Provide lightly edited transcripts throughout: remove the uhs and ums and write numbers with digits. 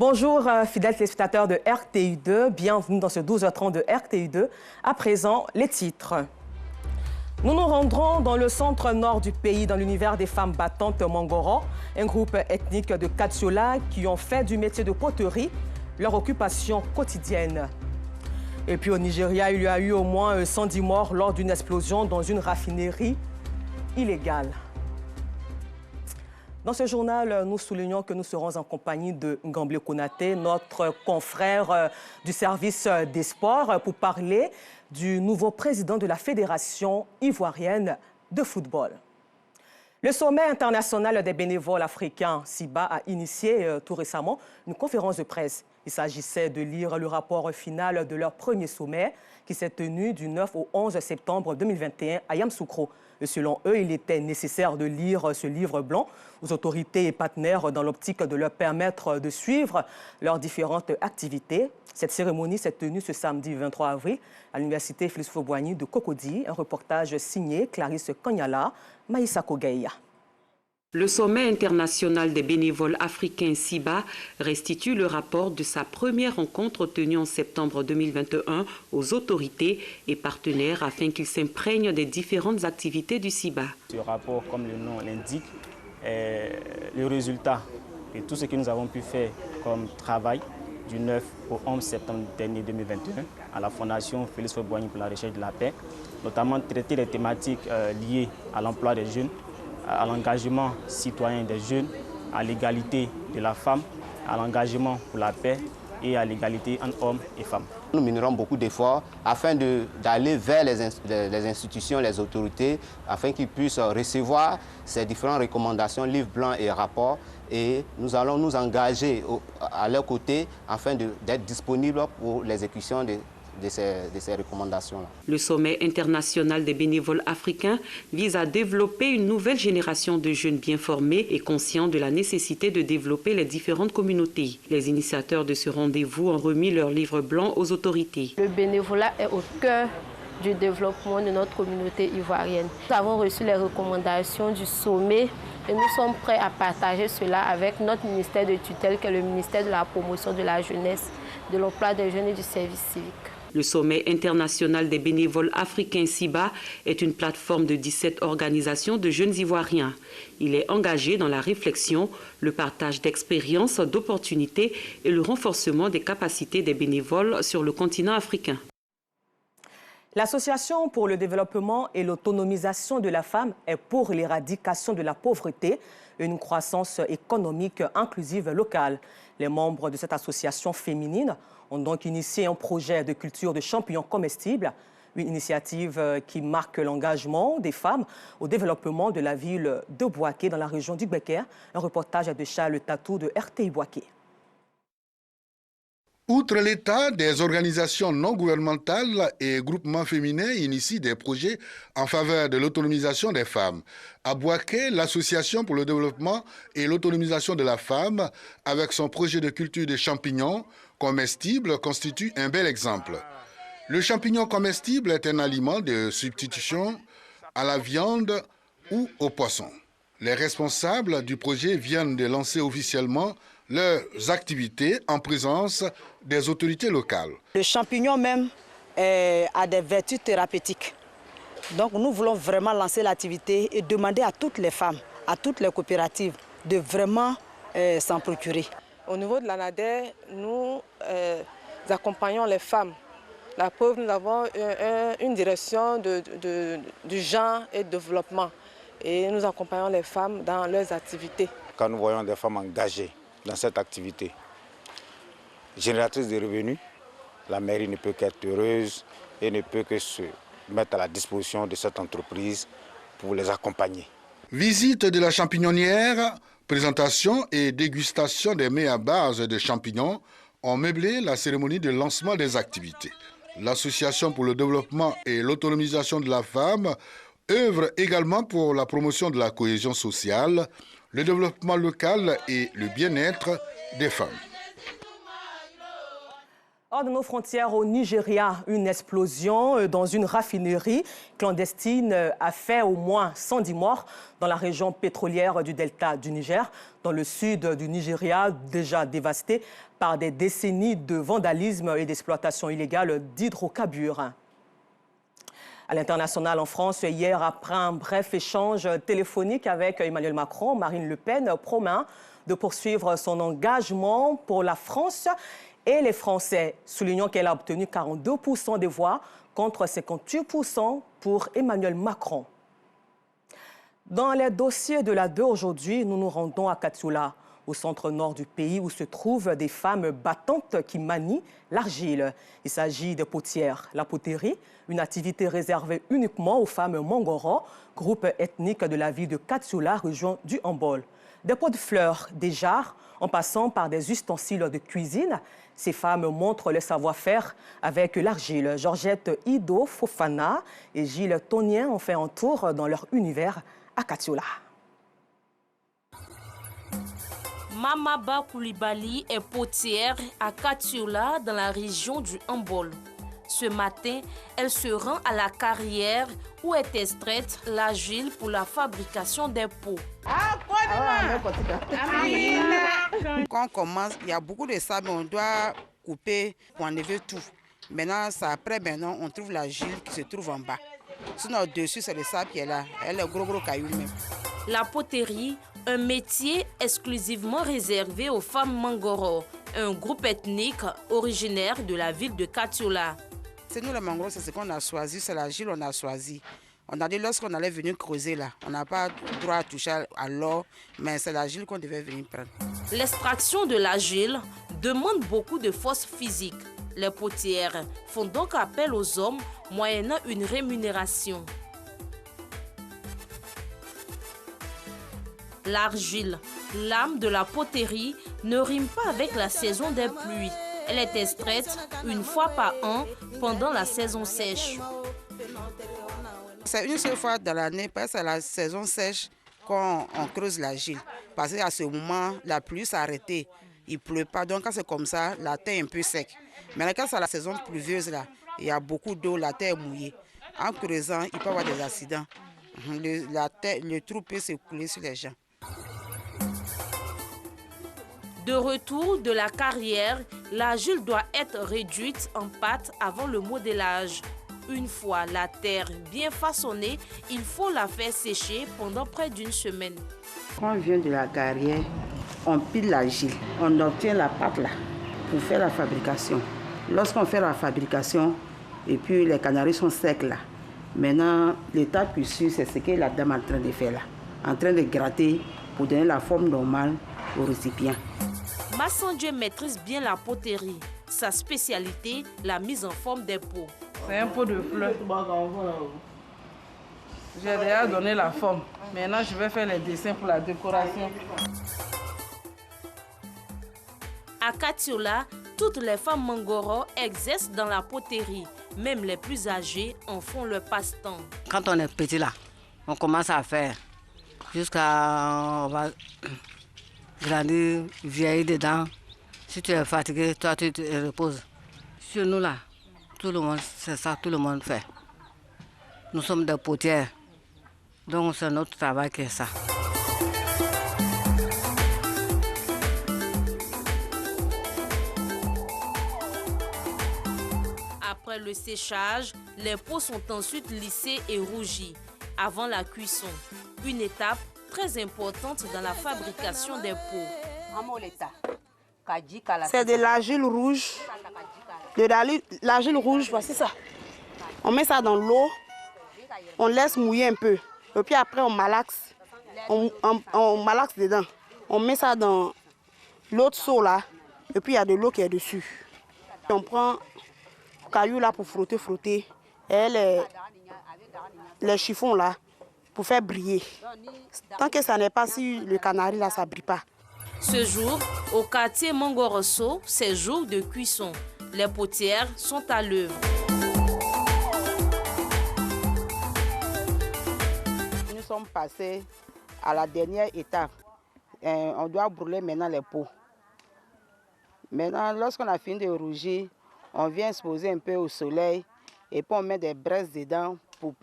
Bonjour, fidèles téléspectateurs de RTI2. Bienvenue dans ce 12h30 de RTI2. À présent, les titres. Nous nous rendrons dans le centre nord du pays, dans l'univers des femmes battantes Mangoro, un groupe ethnique de Katiola qui ont fait du métier de poterie leur occupation quotidienne. Et puis au Nigeria, il y a eu au moins 110 morts lors d'une explosion dans une raffinerie illégale. Dans ce journal, nous soulignons que nous serons en compagnie de Ngamble Konaté, notre confrère du service des sports, pour parler du nouveau président de la Fédération ivoirienne de football. Le sommet international des bénévoles africains, SIBA, a initié tout récemment une conférence de presse. Il s'agissait de lire le rapport final de leur premier sommet qui s'est tenu du 9 au 11 septembre 2021 à Yamoussoukro. Selon eux, il était nécessaire de lire ce livre blanc aux autorités et partenaires dans l'optique de leur permettre de suivre leurs différentes activités. Cette cérémonie s'est tenue ce samedi 23 avril à l'université Félix Houphouët-Boigny de Cocody. Un reportage signé Clarisse Kanyala, Maïssa Kogeya. Le sommet international des bénévoles africains SIBA restitue le rapport de sa première rencontre tenue en septembre 2021 aux autorités et partenaires afin qu'ils s'imprègnent des différentes activités du SIBA. Ce rapport, comme le nom l'indique, est le résultat de tout ce que nous avons pu faire comme travail du 9 au 11 septembre dernier 2021 à la Fondation Félix Houphouët-Boigny pour la recherche de la paix, notamment traiter les thématiques liées à l'emploi des jeunes, à l'engagement citoyen des jeunes, à l'égalité de la femme, à l'engagement pour la paix et à l'égalité entre hommes et femmes. Nous mènerons beaucoup d'efforts afin d'aller vers les institutions, les autorités, afin qu'ils puissent recevoir ces différentes recommandations, livres blancs et rapports. Et nous allons nous engager à leur côté afin d'être disponibles pour l'exécution de ces recommandations-là. Le sommet international des bénévoles africains vise à développer une nouvelle génération de jeunes bien formés et conscients de la nécessité de développer les différentes communautés. Les initiateurs de ce rendez-vous ont remis leur livre blanc aux autorités. Le bénévolat est au cœur du développement de notre communauté ivoirienne. Nous avons reçu les recommandations du sommet et nous sommes prêts à partager cela avec notre ministère de tutelle, qui est le ministère de la promotion de la jeunesse, de l'emploi des jeunes et du service civique. Le sommet international des bénévoles africains SIBA est une plateforme de 17 organisations de jeunes Ivoiriens. Il est engagé dans la réflexion, le partage d'expériences, d'opportunités et le renforcement des capacités des bénévoles sur le continent africain. L'Association pour le développement et l'autonomisation de la femme est pour l'éradication de la pauvreté et une croissance économique inclusive locale. Les membres de cette association féminine ont donc initié un projet de culture de champignons comestibles, une initiative qui marque l'engagement des femmes au développement de la ville de Bouaké dans la région du Becker. Un reportage de Charles Tatou de RTI Bouaké. Outre l'État, des organisations non gouvernementales et groupements féminins initient des projets en faveur de l'autonomisation des femmes. À Bouaké, l'Association pour le développement et l'autonomisation de la femme, avec son projet de culture des champignons comestibles, constitue un bel exemple. Le champignon comestible est un aliment de substitution à la viande ou au poisson. Les responsables du projet viennent de lancer officiellement leurs activités en présence des autorités locales. Le champignon même a des vertus thérapeutiques. Donc nous voulons vraiment lancer l'activité et demander à toutes les femmes, à toutes les coopératives de vraiment s'en procurer. Au niveau de l'ANADER, nous accompagnons les femmes. La preuve, nous avons une direction du genre et de développement. Et nous accompagnons les femmes dans leurs activités. Quand nous voyons des femmes engagées dans cette activité, génératrice de revenus, la mairie ne peut qu'être heureuse et ne peut que se mettre à la disposition de cette entreprise pour les accompagner. Visite de la champignonnière, présentation et dégustation des mets à base de champignons ont meublé la cérémonie de lancement des activités. L'Association pour le développement et l'autonomisation de la femme œuvre également pour la promotion de la cohésion sociale, le développement local et le bien-être des femmes. Hors de nos frontières au Nigeria, une explosion dans une raffinerie clandestine a fait au moins 110 morts dans la région pétrolière du delta du Niger, dans le sud du Nigeria, déjà dévasté par des décennies de vandalisme et d'exploitation illégale d'hydrocarbures. À l'international en France, hier, après un bref échange téléphonique avec Emmanuel Macron, Marine Le Pen promet de poursuivre son engagement pour la France et les Français, soulignant qu'elle a obtenu 42% des voix contre 58% pour Emmanuel Macron. Dans les dossiers de la 2 aujourd'hui, nous nous rendons à Katsula, au centre-nord du pays, où se trouvent des femmes battantes qui manient l'argile. Il s'agit de potières. La poterie, une activité réservée uniquement aux femmes Mangoro, groupe ethnique de la ville de Katsula, région du Hambol. Des pots de fleurs, des jarres, en passant par des ustensiles de cuisine, ces femmes montrent le savoir-faire avec l'argile. Georgette Ido Fofana et Gilles Tonien ont fait un tour dans leur univers à Katsula. Mamaba Koulibaly est potière à Katsula dans la région du Hambol. Ce matin, elle se rend à la carrière où est extraite l'argile pour la fabrication des pots. Quand on commence, il y a beaucoup de sable, on doit couper pour enlever tout. Maintenant, maintenant, on trouve l'argile qui se trouve en bas. Sinon, au-dessus, c'est le sable qui est là. Elle est gros caillou même. La poterie, un métier exclusivement réservé aux femmes Mangoro, un groupe ethnique originaire de la ville de Katsula. C'est nous les Mangoro, c'est ce qu'on a choisi, c'est l'argile qu'on a choisi. On a dit lorsqu'on allait venir creuser là, on n'a pas droit à toucher à l'or, mais c'est l'argile qu'on devait venir prendre. L'extraction de l'argile demande beaucoup de force physique. Les potières font donc appel aux hommes moyennant une rémunération. L'argile, l'âme de la poterie, ne rime pas avec la saison des pluies. Elle est extraite une fois par an pendant la saison sèche. C'est une seule fois dans l'année, parce que c'est la saison sèche qu'on creuse l'argile. Parce qu'à ce moment, la pluie s'est arrêtée. Il ne pleut pas, donc quand c'est comme ça, la terre est un peu sec. Mais quand c'est la saison pluvieuse, là, il y a beaucoup d'eau, la terre est mouillée. En creusant, il peut y avoir des accidents. Le trou peut s'écouler sur les gens. De retour de la carrière, l'argile doit être réduite en pâte avant le modelage. Une fois la terre bien façonnée, il faut la faire sécher pendant près d'une semaine. Quand on vient de la carrière, on pile l'argile. On obtient la pâte là pour faire la fabrication. Lorsqu'on fait la fabrication, et puis les canaries sont secs là, maintenant l'étape qui suit, c'est ce que la dame est en train de faire là. En train de gratter pour donner la forme normale au récipient. Massandje maîtrise bien la poterie. Sa spécialité, la mise en forme des pots. C'est un pot de fleurs. J'ai déjà donné la forme. Maintenant, je vais faire les dessins pour la décoration. À Katsula, toutes les femmes Mangoro exercent dans la poterie. Même les plus âgées en font leur passe-temps. Quand on est petit là, on commence à faire. Jusqu'à on va grandir, vieillir dedans. Si tu es fatigué, toi tu te reposes. Chez nous là, tout le monde, c'est ça, tout le monde fait. Nous sommes des potières, donc c'est notre travail qui est ça. Après le séchage, les pots sont ensuite lissés et rougis avant la cuisson. Une étape très importante dans la fabrication des pots. C'est de l'argile rouge. De l'argile rouge, voici ça. On met ça dans l'eau, on laisse mouiller un peu. Et puis après, on malaxe. On malaxe dedans. On met ça dans l'autre seau là. Et puis il y a de l'eau qui est dessus. On prend le caillou là pour frotter. Et les chiffons là pour faire briller. Tant que ça n'est pas sur le canari là, ça ne brille pas. Ce jour, au quartier Mangoroso, c'est jour de cuisson. Les potières sont à l'œuvre. Nous sommes passés à la dernière étape. On doit brûler maintenant les pots. Maintenant, lorsqu'on a fini de rougir, On vient exposer un peu au soleil et puis on met des braises dedans pour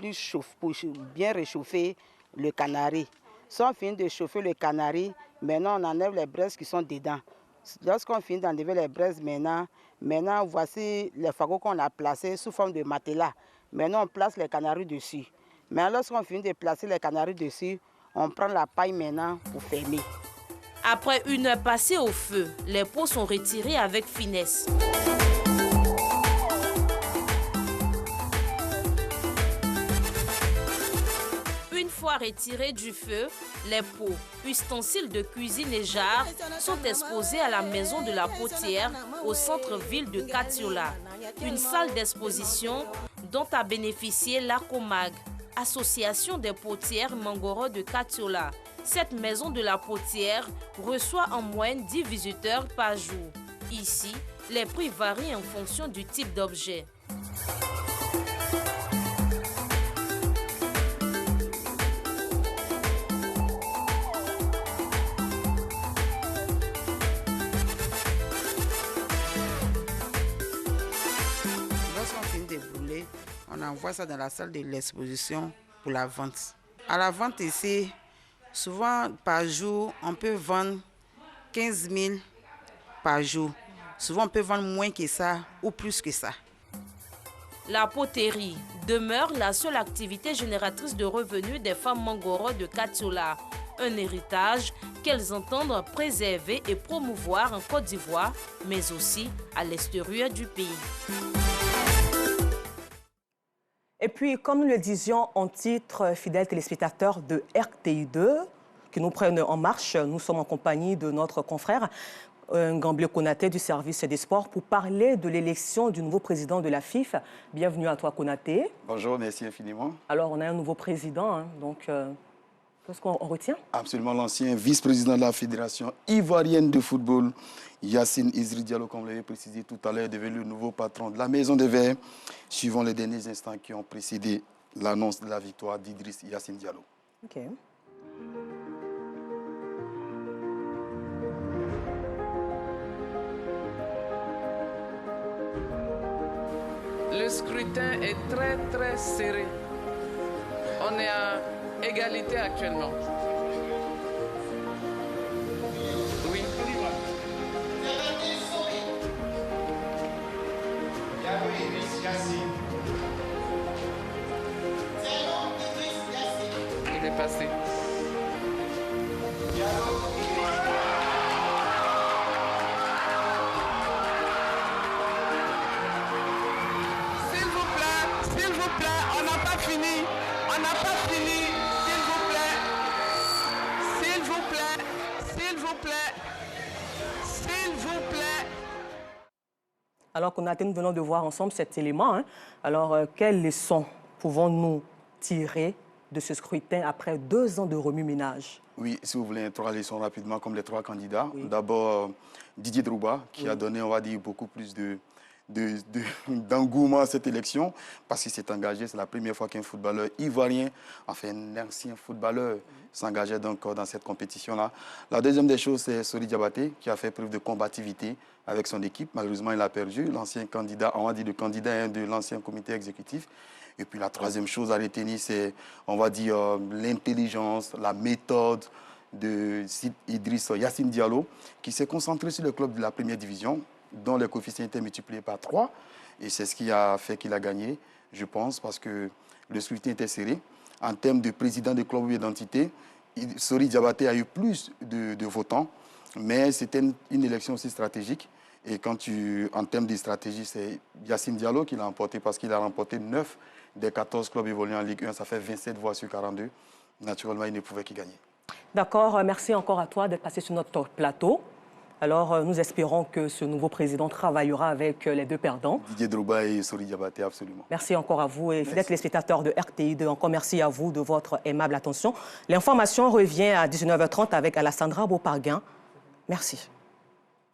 bien réchauffer le canari. Si on finit de chauffer le canari, maintenant on enlève les braises qui sont dedans. Lorsqu'on finit d'enlever les braises maintenant voici les fagots qu'on a placés sous forme de matelas. Maintenant on place les canaris dessus. Mais lorsqu'on finit de placer les canaris dessus, on prend la paille maintenant pour fermer. Après une heure passée au feu, les pots sont retirés avec finesse. Une fois retirés du feu, les pots, ustensiles de cuisine et jarres sont exposés à la maison de la potière au centre-ville de Katiola. Une salle d'exposition dont a bénéficié l'ACOMAG, Association des potières Mangoro de Katiola. Cette maison de la potière reçoit en moyenne 10 visiteurs par jour. Ici, les prix varient en fonction du type d'objet. Lorsqu'on finit de brûler, on envoie ça dans la salle de l'exposition pour la vente. À la vente ici, souvent par jour, on peut vendre 15 000 par jour. Souvent, on peut vendre moins que ça ou plus que ça. La poterie demeure la seule activité génératrice de revenus des femmes Mangoro de Katiola. Un héritage qu'elles entendent préserver et promouvoir en Côte d'Ivoire, mais aussi à l'extérieur du pays. Et puis, comme nous le disions en titre, fidèles téléspectateurs de RTI2, qui nous prennent en marche, nous sommes en compagnie de notre confrère Ngamble Konaté du service des sports pour parler de l'élection du nouveau président de la FIF. Bienvenue à toi, Konaté. Bonjour, merci infiniment. Alors, on a un nouveau président, hein, donc qu'est-ce qu'on retient? Absolument, l'ancien vice-président de la Fédération ivoirienne de football, Yacine Izri Diallo, comme l'avait précisé tout à l'heure, est devenu le nouveau patron de la Maison des Verts, suivant les derniers instants qui ont précédé l'annonce de la victoire d'Idriss Yacine Diallo. OK. Le scrutin est très serré. On est à égalité actuellement. Oui. Il est passé. S'il vous plaît, on n'a pas fini. On n'a pas fini. S'il vous plaît. S'il vous plaît. S'il vous plaît. S'il vous plaît. Alors qu'on nous venons de voir ensemble cet élément. Hein. Alors, quelles leçons pouvons-nous tirer de ce scrutin après 2 ans de remue-ménage? Oui, si vous voulez, 3 leçons rapidement, comme les 3 candidats. Oui. D'abord, Didier Drouba, qui a donné, on va dire, beaucoup plus d'engouement à cette élection, parce qu'il s'est engagé. C'est la première fois qu'un footballeur ivoirien, enfin un ancien footballeur, s'engageait donc dans cette compétition-là. La deuxième des choses, c'est Sori Diabaté, qui a fait preuve de combativité avec son équipe. Malheureusement, il a perdu. L'ancien candidat, on va dire le candidat de l'ancien comité exécutif. Et puis la troisième chose à retenir, c'est, on va dire, l'intelligence, la méthode de Idriss Yacine Diallo, qui s'est concentré sur le club de la première division, dont le coefficient était multiplié par 3. Et c'est ce qui a fait qu'il a gagné, je pense, parce que le scrutin était serré. En termes de président de club ou d'identité, Sori Diabaté a eu plus de votants, mais c'était une élection aussi stratégique. Et en termes de stratégie, c'est Yacine Diallo qui l'a emporté parce qu'il a remporté 9 des 14 clubs évoluant en Ligue 1. Ça fait 27 voix sur 42. Naturellement, il ne pouvait qu'y gagner. D'accord. Merci encore à toi d'être passé sur notre plateau. Alors, nous espérons que ce nouveau président travaillera avec les 2 perdants. Didier Drouba et Sori Diabaté, absolument. Merci encore à vous et fidèles téléspectateurs de RTI2. Encore merci à vous de votre aimable attention. L'information revient à 19h30 avec Alessandra Beauparguin. Merci.